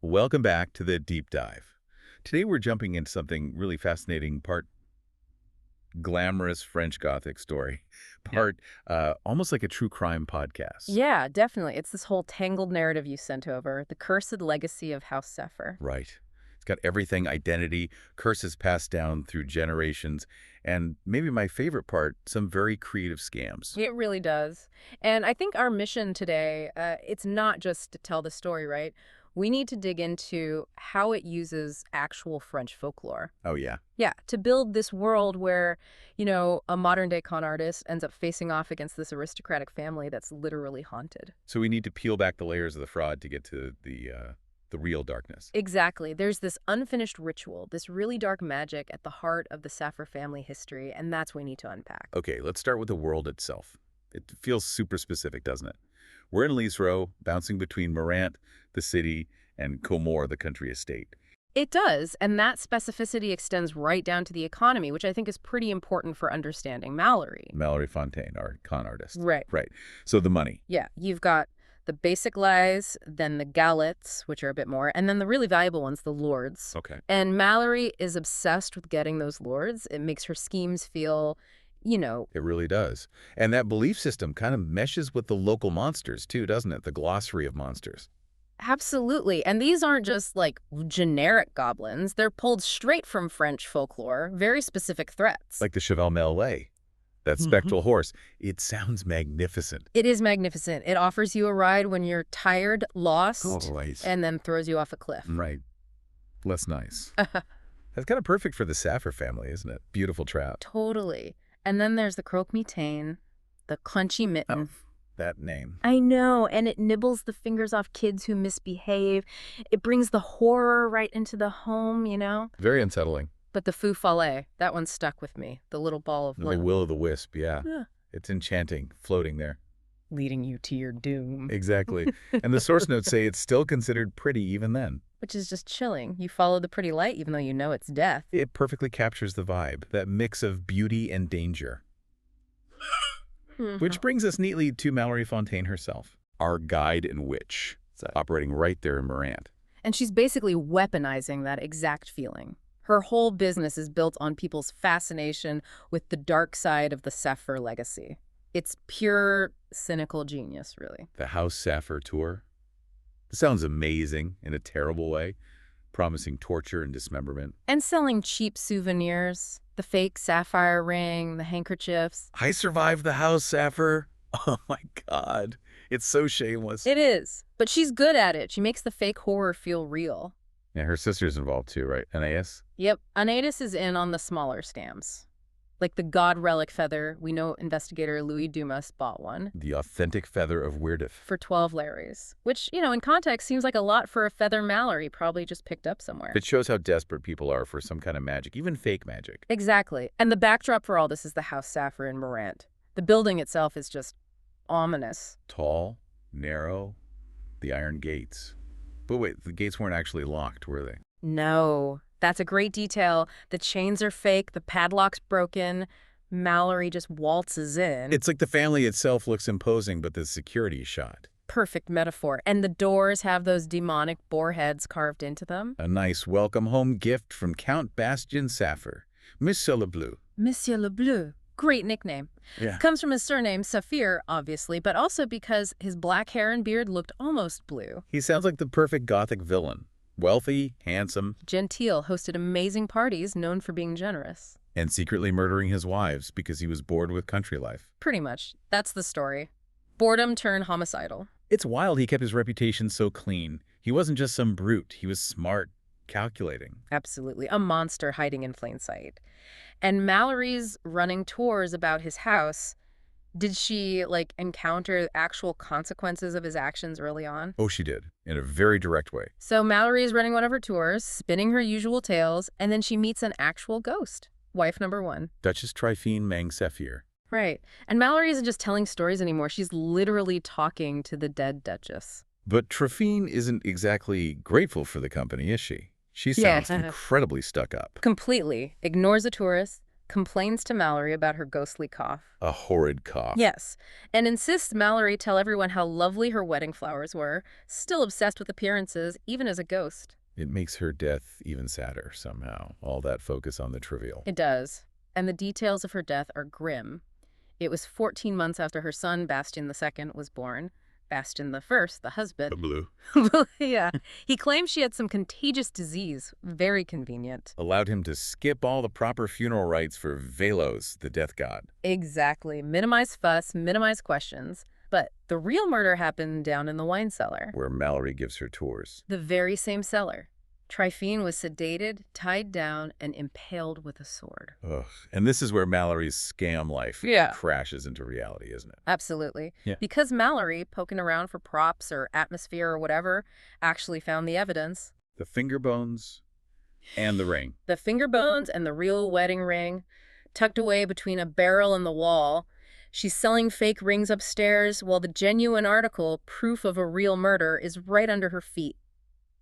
Welcome back to the deep dive. Today we're jumping into something really fascinating, part glamorous French Gothic story, part almost like a true crime podcast. Yeah, definitely. It's this whole tangled narrative you sent over, the cursed legacy of House Saphir. Right. It's got everything, identity, curses passed down through generations, and maybe my favorite part, some very creative scams. It really does. And I think our mission today, it's not just to tell the story, right? We need to dig into how it uses actual French folklore. Oh, yeah. Yeah, to build this world where, a modern-day con artist ends up facing off against this aristocratic family that's literally haunted. So we need to peel back the layers of the fraud to get to the real darkness. Exactly. There's this unfinished ritual, this really dark magic at the heart of the Saphir family history, and that's what we need to unpack. Okay, let's start with the world itself. It feels super specific, doesn't it? We're in Lisereau, bouncing between Morant, the city, and Comore, the country estate. It does, and that specificity extends right down to the economy, which I think is pretty important for understanding Mallory. Mallory Fontaine, our con artist. Right. Right. So the money. Yeah, you've got the basic lies, then the galettes, which are a bit more, and then the really valuable ones, the lords. Okay. And Mallory is obsessed with getting those lords. It makes her schemes feel, It really does. And that belief system kind of meshes with the local monsters, too, doesn't it? The glossary of monsters. Absolutely. And these aren't just like generic goblins. They're pulled straight from French folklore, very specific threats. Like the Cheval Melay, that spectral horse. It sounds magnificent. It is magnificent. It offers you a ride when you're tired, lost, Always. and then throws you off a cliff. Right. Less nice. That's kind of perfect for the Saphir family, isn't it? Beautiful trap. Totally. And then there's the croque-mitaine, the crunchy mitten. Oh, that name. I know, and it nibbles the fingers off kids who misbehave. It brings the horror right into the home, Very unsettling. But the fou follet, that one stuck with me. The little ball of The limp. will-o'-the-wisp, yeah. Yeah. It's enchanting, floating there. Leading you to your doom. Exactly. And the source notes say it's still considered pretty even then. Which is just chilling. You follow the pretty light even though you know it's death. It perfectly captures the vibe, that mix of beauty and danger. Which brings us neatly to Mallory Fontaine herself, our guide and witch, operating right there in Morant. And she's basically weaponizing that exact feeling. Her whole business is built on people's fascination with the dark side of the Saphir legacy. It's pure, cynical genius, really. The House Saphir tour. It sounds amazing in a terrible way, promising torture and dismemberment. And selling cheap souvenirs, the fake sapphire ring, the handkerchiefs. I survived the House Saphir. Oh my God. It's so shameless. It is. But she's good at it. She makes the fake horror feel real. Yeah, her sister's involved too, right? Anais? Yep. Anais is in on the smaller scams. Like the god relic feather, we know investigator Louis Dumas bought one. The authentic feather of Weirdif. For 12 Larrys. Which, in context seems like a lot for a feather Mallory probably just picked up somewhere. It shows how desperate people are for some kind of magic, even fake magic. Exactly. And the backdrop for all this is the House Saphir in Morant. The building itself is just ominous. Tall, narrow, the iron gates. But wait, the gates weren't actually locked, were they? No. That's a great detail. The chains are fake, the padlock's broken. Mallory just waltzes in. It's like the family itself looks imposing, but the security is shot. Perfect metaphor. And the doors have those demonic boar heads carved into them. A nice welcome home gift from Count Bastien Saphir, Monsieur Le Bleu. Monsieur Le Bleu. Great nickname. Yeah. Comes from his surname, Saphir, obviously, but also because his black hair and beard looked almost blue. He sounds like the perfect Gothic villain. Wealthy, handsome. Genteel, hosted amazing parties, known for being generous. And secretly murdering his wives because he was bored with country life. Pretty much. That's the story. Boredom turned homicidal. It's wild he kept his reputation so clean. He wasn't just some brute. He was smart, calculating. Absolutely. A monster hiding in plain sight. And Mallory's running tours about his house. Did she, encounter actual consequences of his actions early on? Oh, she did. In a very direct way. So Mallory is running one of her tours, spinning her usual tales, and then she meets an actual ghost. Wife number 1. Duchess Tryphene Mang Saphir. Right. And Mallory isn't just telling stories anymore. She's literally talking to the dead Duchess. But Tryphene isn't exactly grateful for the company, is she? She sounds incredibly stuck up. Completely. Ignores the tourists, complains to Mallory about her ghostly cough. A horrid cough. Yes, and insists Mallory tell everyone how lovely her wedding flowers were, still obsessed with appearances, even as a ghost. It makes her death even sadder somehow, all that focus on the trivial. It does, and the details of her death are grim. It was 14 months after her son, Bastian II, was born. Bastian I, the husband. Blue. Yeah. He claimed she had some contagious disease. Very convenient. Allowed him to skip all the proper funeral rites for Velos, the death god. Exactly. Minimize fuss, minimize questions. But the real murder happened down in the wine cellar. Where Mallory gives her tours. The very same cellar. Tryphene was sedated, tied down, and impaled with a sword. Ugh. And this is where Mallory's scam life crashes into reality, isn't it? Absolutely. Yeah. Because Mallory, poking around for props or atmosphere or whatever, actually found the evidence. The finger bones and the ring. The finger bones and the real wedding ring, tucked away between a barrel and the wall. She's selling fake rings upstairs while the genuine article, proof of a real murder, is right under her feet.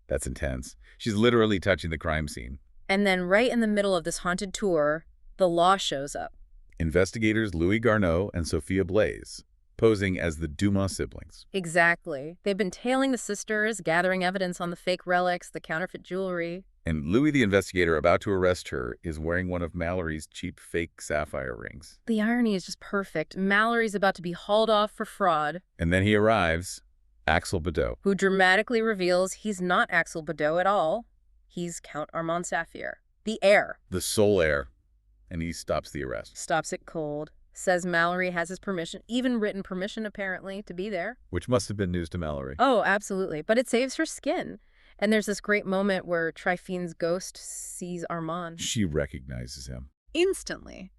That's intense. She's literally touching the crime scene. And then right in the middle of this haunted tour, the law shows up. Investigators Louis Garneau and Sophia Blaise, posing as the Dumas siblings. Exactly. They've been tailing the sisters, gathering evidence on the fake relics, the counterfeit jewelry. And Louis, the investigator about to arrest her, is wearing one of Mallory's cheap fake sapphire rings. The irony is just perfect. Mallory's about to be hauled off for fraud. And then he arrives, Axel Badeau. Who dramatically reveals he's not Axel Badeau at all. He's Count Armand Saphir, the heir. The sole heir. And he stops the arrest. Stops it cold. Says Mallory has his permission, even written permission apparently, to be there. Which must have been news to Mallory. Oh, absolutely. But it saves her skin. And there's this great moment where Tryphene's ghost sees Armand. She recognizes him. Instantly.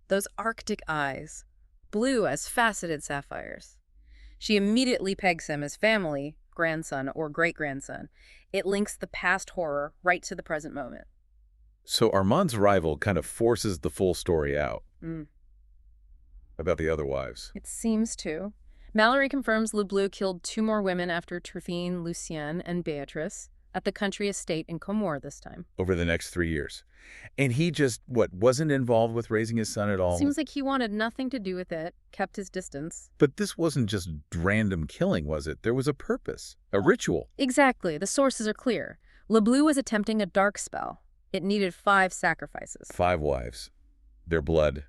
Those Arctic eyes, blue as faceted sapphires. She immediately pegs him as family, grandson, or great-grandson. It links the past horror right to the present moment. So Armand's arrival kind of forces the full story out. About the other wives. It seems to. Mallory confirms Lebleu killed 2 more women after Tryphene, Lucienne, and Beatrice at the country estate in Comore this time. Over the next 3 years. And he just, wasn't involved with raising his son at all? Seems like he wanted nothing to do with it, kept his distance. But this wasn't just random killing, was it? There was a purpose, a ritual. Exactly. The sources are clear. Lebleu was attempting a dark spell. It needed 5 sacrifices. 5 wives. Their blood,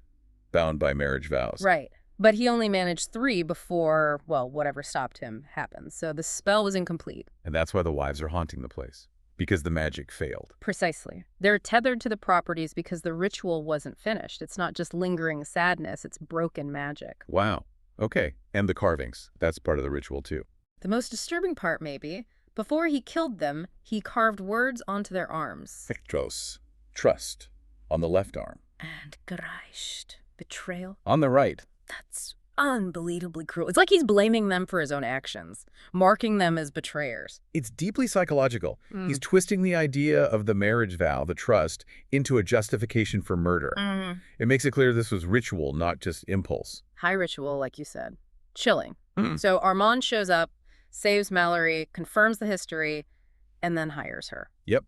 bound by marriage vows. Right. But he only managed 3 before, well, whatever stopped him happened. So the spell was incomplete. And that's why the wives are haunting the place. Because the magic failed. Precisely. They're tethered to the properties because the ritual wasn't finished. It's not just lingering sadness, it's broken magic. Wow. Okay. And the carvings. That's part of the ritual, too. The most disturbing part, maybe, before he killed them, he carved words onto their arms. Pektros. Trust. On the left arm. And gerecht. Betrayal. On the right. That's unbelievably cruel. It's like he's blaming them for his own actions, marking them as betrayers. It's deeply psychological. He's twisting the idea of the marriage vow, the trust, into a justification for murder. It makes it clear this was ritual, not just impulse. High ritual, like you said. Chilling. So Armand shows up, saves Mallory, confirms the history, and then hires her. Yep.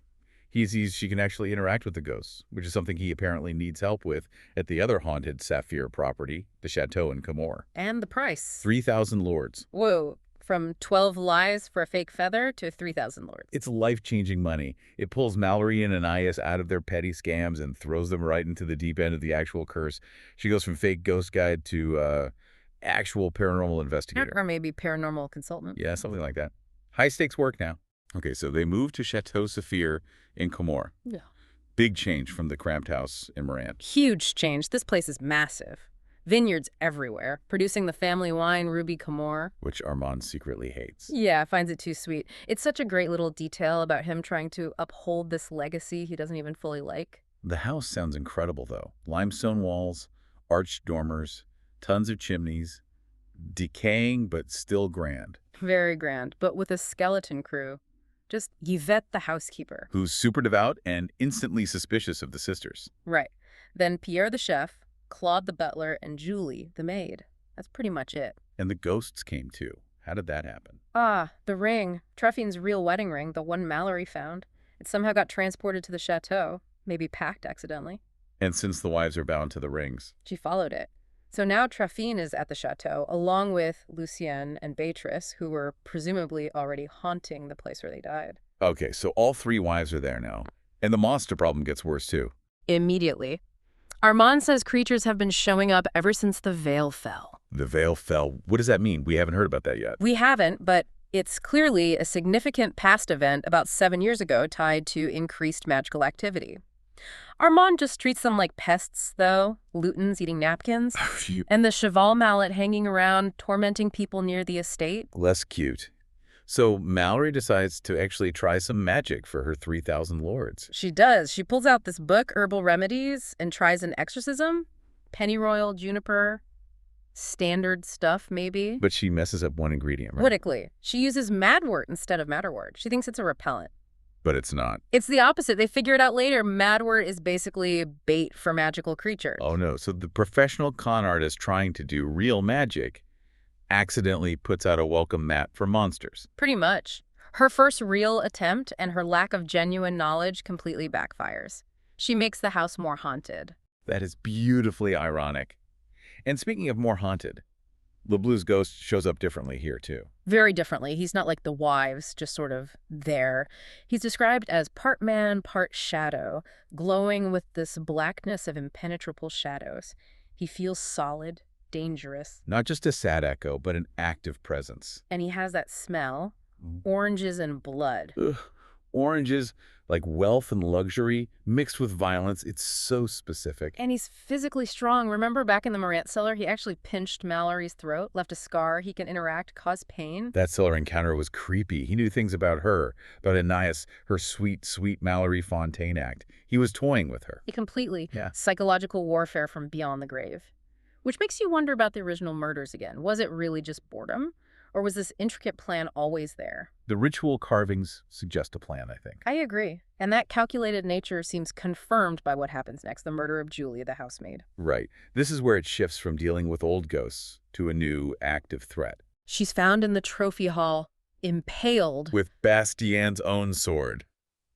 He sees she can actually interact with the ghosts, which is something he apparently needs help with at the other haunted Saphir property, the chateau in Comore. And the price. 3,000 lords. Whoa. From 12 lies for a fake feather to 3,000 lords. It's life-changing money. It pulls Mallory and Anais out of their petty scams and throws them right into the deep end of the actual curse. She goes from fake ghost guide to actual paranormal investigator. Or maybe paranormal consultant. Yeah, something like that. High-stakes work now. Okay, so they moved to Chateau Saphir in Comore. Yeah. Big change from the cramped house in Morant. Huge change. This place is massive. Vineyards everywhere, producing the family wine Ruby Comore. Which Armand secretly hates. Yeah, finds it too sweet. It's such a great little detail about him trying to uphold this legacy he doesn't even fully like. The house sounds incredible, though. Limestone walls, arched dormers, tons of chimneys, decaying but still grand. Very grand, but with a skeleton crew. Just Yvette the housekeeper. Who's super devout and instantly suspicious of the sisters. Right. Then Pierre the chef, Claude the butler, and Julie the maid. That's pretty much it. And the ghosts came too. How did that happen? Ah, the ring. Tryphene's real wedding ring, the one Mallory found. It somehow got transported to the chateau, maybe packed accidentally. And since the wives are bound to the rings. She followed it. So now Trafine is at the chateau, along with Lucienne and Beatrice, who were presumably already haunting the place where they died. Okay, so all 3 wives are there now. And the monster problem gets worse, too. Immediately. Armand says creatures have been showing up ever since the veil fell. The veil fell. What does that mean? We haven't heard about that yet. We haven't, but it's clearly a significant past event about 7 years ago tied to increased magical activity. Armand just treats them like pests, though. Lutins eating napkins. And the cheval mallet hanging around, tormenting people near the estate. Less cute. So Mallory decides to actually try some magic for her 3,000 lords. She does. She pulls out this book, Herbal Remedies, and tries an exorcism. Pennyroyal, juniper, standard stuff, maybe. But she messes up one ingredient, right? Politically. She uses madwort instead of madderwort. She thinks it's a repellent. But it's not. It's the opposite. They figure it out later. Madwort is basically bait for magical creatures. Oh, no. So the professional con artist trying to do real magic accidentally puts out a welcome mat for monsters. Pretty much. Her first real attempt and her lack of genuine knowledge completely backfires. She makes the house more haunted. That is beautifully ironic. And speaking of more haunted, LeBlu's ghost shows up differently here, too. Very differently. He's not like the wives, just sort of there. He's described as part man, part shadow, glowing with this blackness of impenetrable shadows. He feels solid, dangerous. Not just a sad echo, but an active presence. And he has that smell, oranges and blood. Ugh. Oranges, like wealth and luxury, mixed with violence. It's so specific. And he's physically strong. Remember back in the Morant cellar, he actually pinched Mallory's throat, left a scar. He can interact, cause pain. That cellar encounter was creepy. He knew things about her, about Anais, her sweet, sweet Mallory Fontaine act. He was toying with her. Completely. Yeah. Psychological warfare from beyond the grave. Which makes you wonder about the original murders again. Was it really just boredom? Or was this intricate plan always there? The ritual carvings suggest a plan, I think. I agree. And that calculated nature seems confirmed by what happens next, the murder of Julie, the housemaid. Right. This is where it shifts from dealing with old ghosts to a new active threat. She's found in the trophy hall, impaled. With Bastienne's own sword.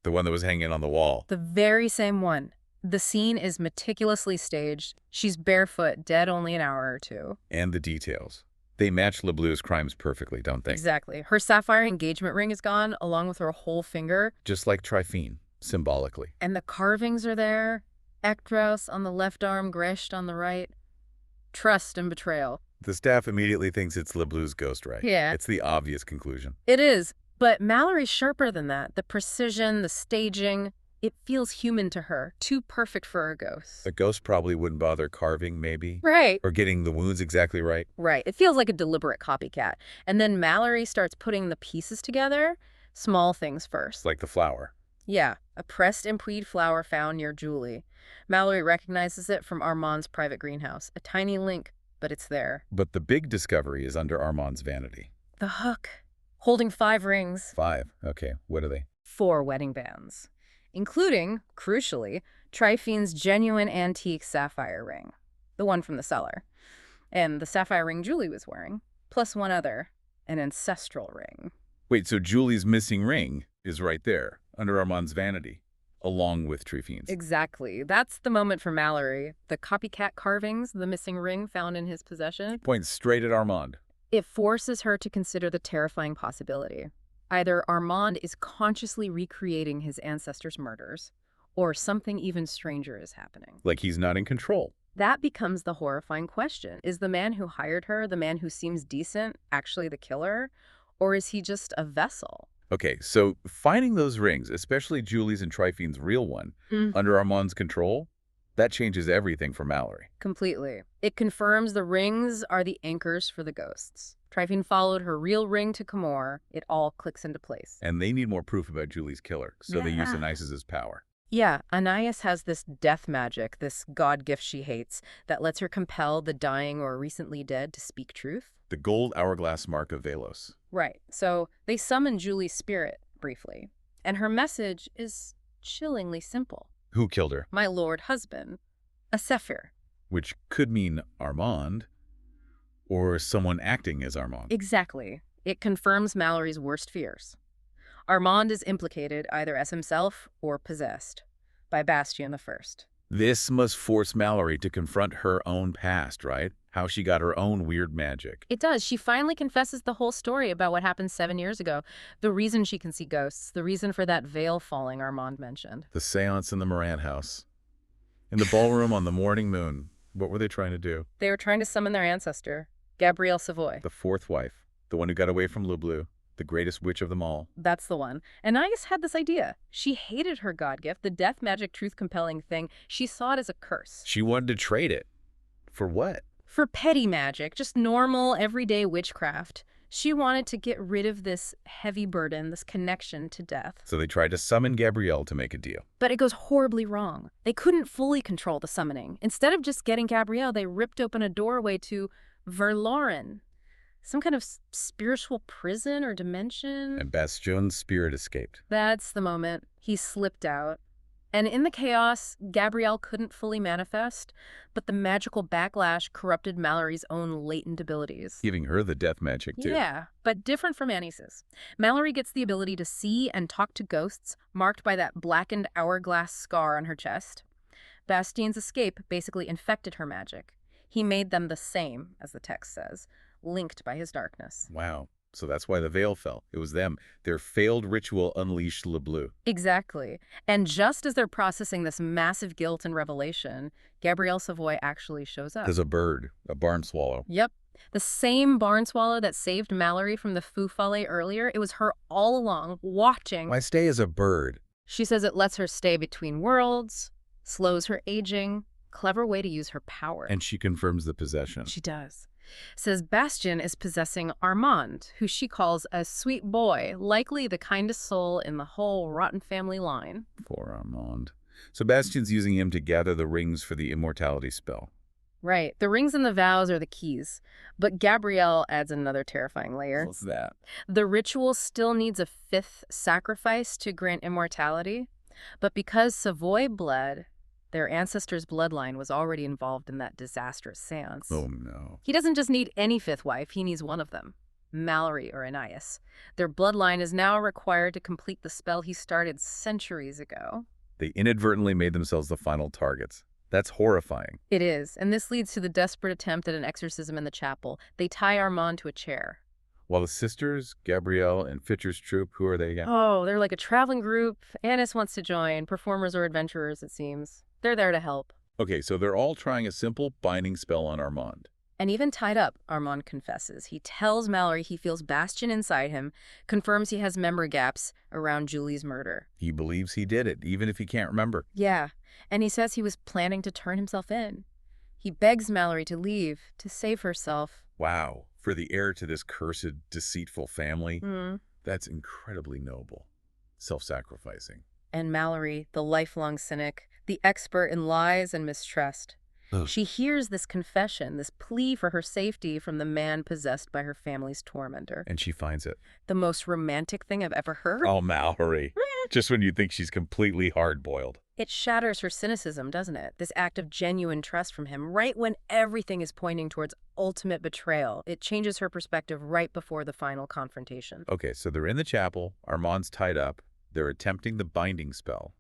The one that was hanging on the wall. The very same one. The scene is meticulously staged. She's barefoot, dead only an hour or two. And the details. They match LeBlu's crimes perfectly, don't they? Exactly. Her sapphire engagement ring is gone, along with her whole finger. Just like Trifine, symbolically. And the carvings are there. Ekdros on the left arm, Gresht on the right. Trust and betrayal. The staff immediately thinks it's LeBlu's ghost, right? Yeah. It's the obvious conclusion. It is. But Mallory's sharper than that. The precision, the staging, it feels human to her. Too perfect for a ghost. A ghost probably wouldn't bother carving, maybe. Right. Or getting the wounds exactly right. Right. It feels like a deliberate copycat. And then Mallory starts putting the pieces together. Small things first. Like the flower. Yeah. A pressed impued flower found near Julie. Mallory recognizes it from Armand's private greenhouse. A tiny link, but it's there. But the big discovery is under Armand's vanity. The hook. Holding 5 rings. 5. Okay, what are they? 4 wedding bands. Including, crucially, Trifine's genuine antique sapphire ring, the one from the cellar, and the sapphire ring Julie was wearing, plus one other, an ancestral ring. Wait, so Julie's missing ring is right there, under Armand's vanity, along with Trifine's. Exactly. That's the moment for Mallory. The copycat carvings, the missing ring found in his possession. Points straight at Armand. It forces her to consider the terrifying possibility. Either Armand is consciously recreating his ancestors' murders, or something even stranger is happening. Like he's not in control. That becomes the horrifying question. Is the man who hired her, the man who seems decent, actually the killer? Or is he just a vessel? Okay, so finding those rings, especially Julie's and Trifine's real one, under Armand's control, that changes everything for Mallory. Completely. It confirms the rings are the anchors for the ghosts. Trifine followed her real ring to Camor. It all clicks into place. And they need more proof about Julie's killer, so they use Anais' power. Yeah, Anais has this death magic, this god gift she hates, that lets her compel the dying or recently dead to speak truth. The gold hourglass mark of Velos. Right. So they summon Julie's spirit, briefly. And her message is chillingly simple. Who killed her? My lord husband, a Saphir. Which could mean Armand, or someone acting as Armand. Exactly. It confirms Mallory's worst fears. Armand is implicated either as himself or possessed by Bastien I. This must force Mallory to confront her own past, right? How she got her own weird magic. It does. She finally confesses the whole story about what happened 7 years ago. The reason she can see ghosts, the reason for that veil falling Armand mentioned. The seance in the Moran house. In the ballroom on the morning moon. What were they trying to do? They were trying to summon their ancestor, Gabrielle Savoy. The fourth wife. The one who got away from Bleu, the greatest witch of them all. That's the one. Anais had this idea. She hated her god gift, the death magic truth compelling thing. She saw it as a curse. She wanted to trade it. For what? For petty magic, just normal, everyday witchcraft. She wanted to get rid of this heavy burden, this connection to death. So they tried to summon Gabrielle to make a deal. But it goes horribly wrong. They couldn't fully control the summoning. Instead of just getting Gabrielle, they ripped open a doorway to Verloren. Some kind of spiritual prison or dimension. And Bastion's spirit escaped. That's the moment. He slipped out. And in the chaos, Gabrielle couldn't fully manifest, but the magical backlash corrupted Mallory's own latent abilities. Giving her the death magic, too. Yeah, but different from Anais's. Mallory gets the ability to see and talk to ghosts, marked by that blackened hourglass scar on her chest. Bastien's escape basically infected her magic. He made them the same, as the text says, linked by his darkness. Wow. So that's why the veil fell. It was them. Their failed ritual unleashed Bleu. Exactly. And just as they're processing this massive guilt and revelation, Gabrielle Savoy actually shows up. There's a bird, a barn swallow. Yep. The same barn swallow that saved Mallory from the feu follet earlier. It was her all along, watching. Why stay as a bird? She says it lets her stay between worlds, slows her aging. Clever way to use her power. And she confirms the possession. She does. Says Bastien is possessing Armand, who she calls a sweet boy, likely the kindest soul in the whole rotten family line. Poor Armand. So Bastien's using him to gather the rings for the immortality spell. Right. The rings and the vows are the keys. But Gabrielle adds another terrifying layer. What's that? The ritual still needs a fifth sacrifice to grant immortality. But because Savoy bled, their ancestor's bloodline was already involved in that disastrous seance. Oh, no. He doesn't just need any fifth wife, he needs one of them, Mallory or Anais. Their bloodline is now required to complete the spell he started centuries ago. They inadvertently made themselves the final targets. That's horrifying. It is, and this leads to the desperate attempt at an exorcism in the chapel. They tie Armand to a chair. While the sisters, Gabrielle and Fitcher's troupe, who are they again? Oh, they're like a traveling group. Anais wants to join, performers or adventurers, it seems. They're there to help. Okay, so they're all trying a simple binding spell on Armand. And even tied up, Armand confesses. He tells Mallory he feels Bastien inside him, confirms he has memory gaps around Julie's murder. He believes he did it, even if he can't remember. Yeah, and he says he was planning to turn himself in. He begs Mallory to leave, to save herself. Wow, for the heir to this cursed, deceitful family, Mm. that's incredibly noble. Self-sacrificing. And Mallory, the lifelong cynic, the expert in lies and mistrust. Ugh. She hears this confession, this plea for her safety from the man possessed by her family's tormentor. And she finds it. The most romantic thing I've ever heard. Oh, Mallory. Just when you think she's completely hard-boiled. It shatters her cynicism, doesn't it? This act of genuine trust from him, right when everything is pointing towards ultimate betrayal. It changes her perspective right before the final confrontation. Okay, so they're in the chapel. Armand's tied up. They're attempting the binding spell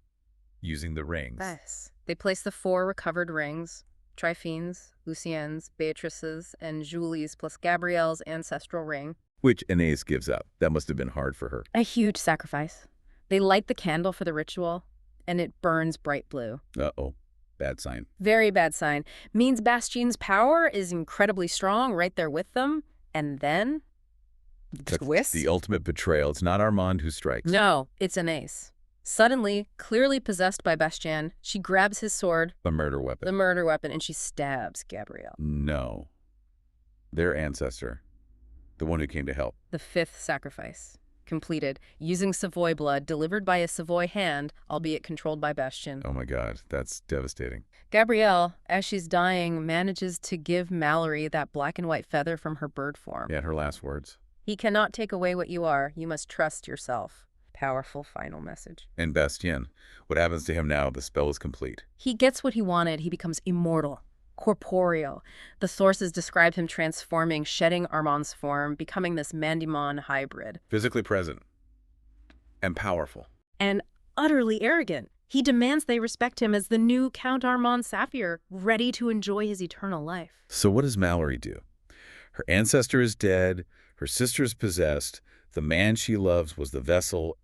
using the rings. Yes. They place the 4 recovered rings, Triphine's, Lucien's, Beatrice's, and Julie's, plus Gabrielle's ancestral ring. Which Anais gives up. That must have been hard for her. A huge sacrifice. They light the candle for the ritual, and it burns bright blue. Uh-oh. Bad sign. Very bad sign. Means Bastien's power is incredibly strong right there with them. And then, twist? The ultimate betrayal. It's not Armand who strikes. No, it's Anais. Suddenly, clearly possessed by Bastien, she grabs his sword, The murder weapon. the murder weapon, and she stabs Gabrielle. No. Their ancestor. The one who came to help. The 5th sacrifice. Completed, using Savoy blood delivered by a Savoy hand, albeit controlled by Bastien. Oh my God, that's devastating. Gabrielle, as she's dying, manages to give Mallory that black and white feather from her bird form. Yeah, her last words. He cannot take away what you are. You must trust yourself. Powerful final message. And Bastien. What happens to him now? The spell is complete. He gets what he wanted. He becomes immortal, corporeal. The sources describe him transforming, shedding Armand's form, becoming this Mandimon hybrid. Physically present. And powerful. And utterly arrogant. He demands they respect him as the new Count Armand Saphir, ready to enjoy his eternal life. So what does Mallory do? Her ancestor is dead, her sister is possessed, the man she loves was the vessel,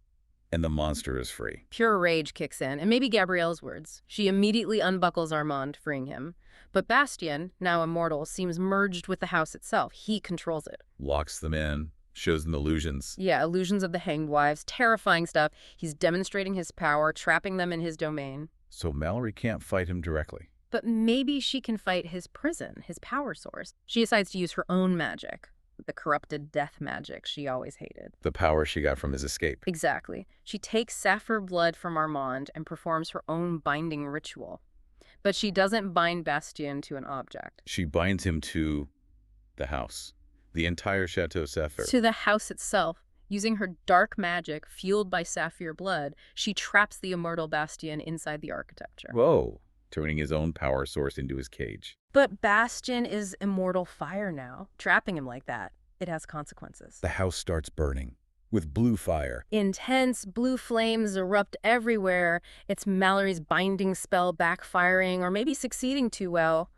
and the monster is free. Pure rage kicks in, and maybe Gabrielle's words. She immediately unbuckles Armand, freeing him. But Bastien, now immortal, seems merged with the house itself. He controls it. Locks them in, shows them illusions. Yeah, illusions of the hanged wives, terrifying stuff. He's demonstrating his power, trapping them in his domain. So Mallory can't fight him directly. But maybe she can fight his prison, his power source. She decides to use her own magic. The corrupted death magic she always hated. The power she got from his escape. Exactly. She takes Saphir blood from Armand and performs her own binding ritual. But she doesn't bind Bastien to an object. She binds him to the house. The entire Chateau Saphir. To the house itself. Using her dark magic, fueled by Saphir blood, she traps the immortal Bastien inside the architecture. Whoa. Turning his own power source into his cage. But Bastien is immortal fire now. Trapping him like that, it has consequences. The house starts burning with blue fire. Intense blue flames erupt everywhere. It's Mallory's binding spell backfiring or maybe succeeding too well.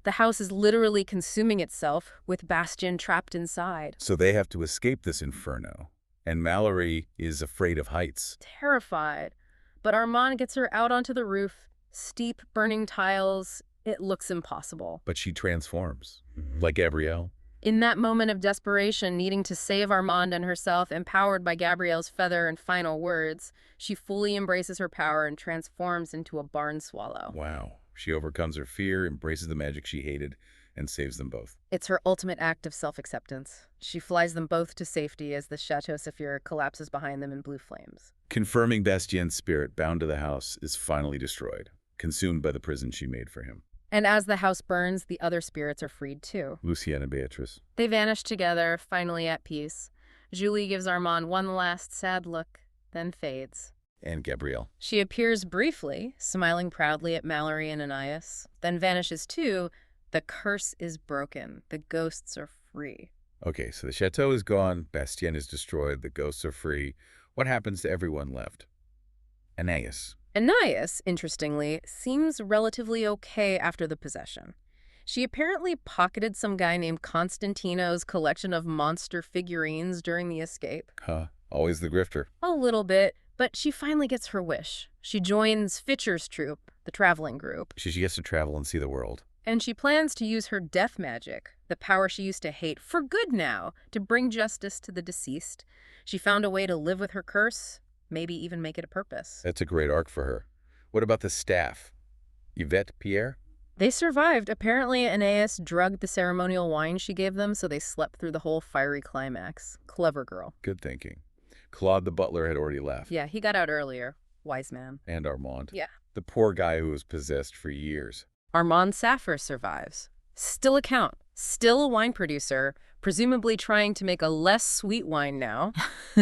The house is literally consuming itself with Bastien trapped inside. So they have to escape this inferno. And Mallory is afraid of heights. Terrified. But Armand gets her out onto the roof. Steep, burning tiles. It looks impossible. But she transforms, like Gabrielle. In that moment of desperation, needing to save Armand and herself, empowered by Gabrielle's feather and final words, she fully embraces her power and transforms into a barn swallow. Wow. She overcomes her fear, embraces the magic she hated, and saves them both. It's her ultimate act of self-acceptance. She flies them both to safety as the Chateau Saphir collapses behind them in blue flames. Confirming Bastien's spirit bound to the house is finally destroyed, consumed by the prison she made for him. And as the house burns, the other spirits are freed too. Lucienne and Beatrice. They vanish together, finally at peace. Julie gives Armand one last sad look, then fades. And Gabrielle. She appears briefly, smiling proudly at Mallory and Anais, then vanishes too. The curse is broken. The ghosts are free. Okay, so the chateau is gone, Bastien is destroyed, the ghosts are free. What happens to everyone left? Anais. Anais, interestingly, seems relatively okay after the possession. She apparently pocketed some guy named Constantino's collection of monster figurines during the escape. Huh, always the grifter. A little bit, but she finally gets her wish. She joins Fitcher's troupe, the traveling group. She gets to travel and see the world. And she plans to use her death magic, the power she used to hate, for good now, to bring justice to the deceased. She found a way to live with her curse, maybe even make it a purpose. That's a great arc for her. What about the staff? Yvette, Pierre? They survived. Apparently, Anais drugged the ceremonial wine she gave them, so they slept through the whole fiery climax. Clever girl. Good thinking. Claude the butler had already left. Yeah, he got out earlier. Wise man. And Armand. Yeah. The poor guy who was possessed for years. Armand Saphir survives. Still a count. Still a wine producer, presumably trying to make a less sweet wine now,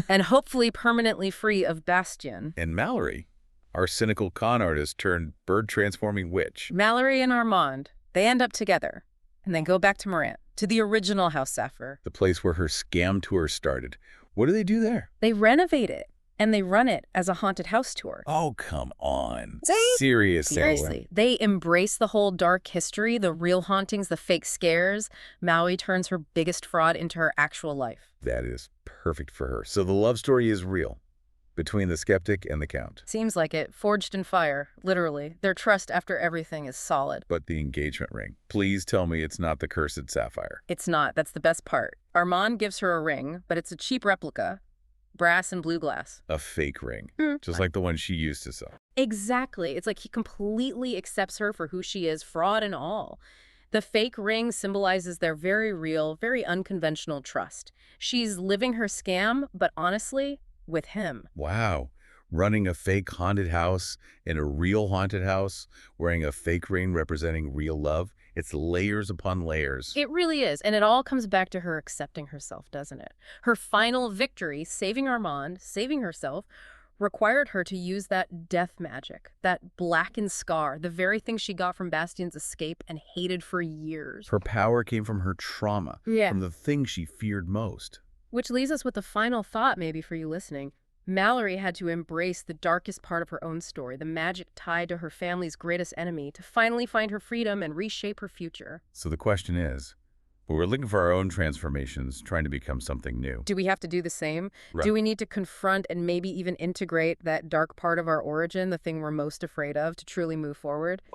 and hopefully permanently free of Bastien. And Mallory, our cynical con artist turned bird-transforming witch. Mallory and Armand, they end up together, and then go back to Morant, to the original House Saphir. The place where her scam tour started. What do they do there? They renovate it, and they run it as a haunted house tour. Oh, come on. See? Seriously. They embrace the whole dark history, the real hauntings, the fake scares. Mallory turns her biggest fraud into her actual life. That is perfect for her. So the love story is real, between the skeptic and the count. Seems like it. Forged in fire, literally. Their trust after everything is solid. But the engagement ring. Please tell me it's not the cursed sapphire. It's not. That's the best part. Armand gives her a ring, but it's a cheap replica. Brass and blue glass. A fake ring. Just like the one she used to sell. Exactly. It's like he completely accepts her for who she is, fraud and all. The fake ring symbolizes their very real, very unconventional trust. She's living her scam, but honestly, with him. Wow. Running a fake haunted house in a real haunted house, wearing a fake ring representing real love. It's layers upon layers. It really is. And it all comes back to her accepting herself, doesn't it? Her final victory, saving Armand, saving herself, required her to use that death magic, that blackened scar, the very thing she got from Bastien's escape and hated for years. Her power came from her trauma, from the thing she feared most. Which leaves us with the final thought maybe for you listening. Mallory had to embrace the darkest part of her own story, the magic tied to her family's greatest enemy, to finally find her freedom and reshape her future. So the question is, well, we're looking for our own transformations, trying to become something new. Do we have to do the same? Right. Do we need to confront and maybe even integrate that dark part of our origin, the thing we're most afraid of, to truly move forward?